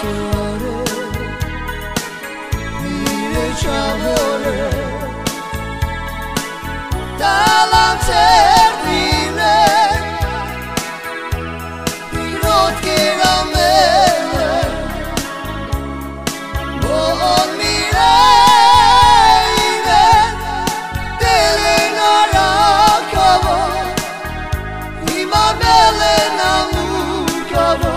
schiare, mire c'amore, dalla termine, pilot che la mele, buon mireile, delle narakava, ima belle namukava,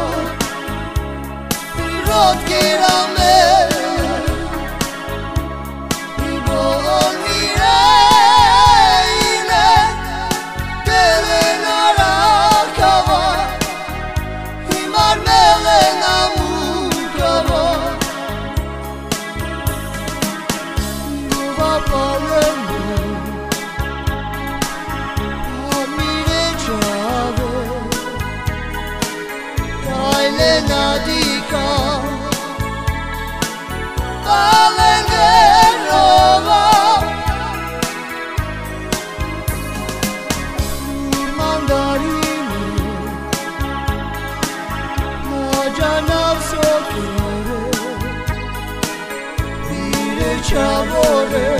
pilot che la mele, buon mireile, delle narakava, ima belle namukava. Nadika Valenderova Mandarini Majanav sokere Vire chavore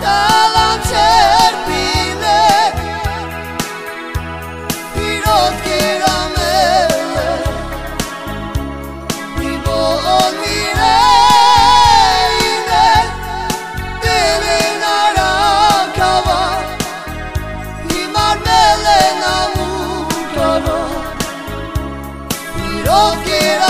Dalam termine Pilot kiramele Buon mireile Dili narakava Imar belle namukava Pilot kiramele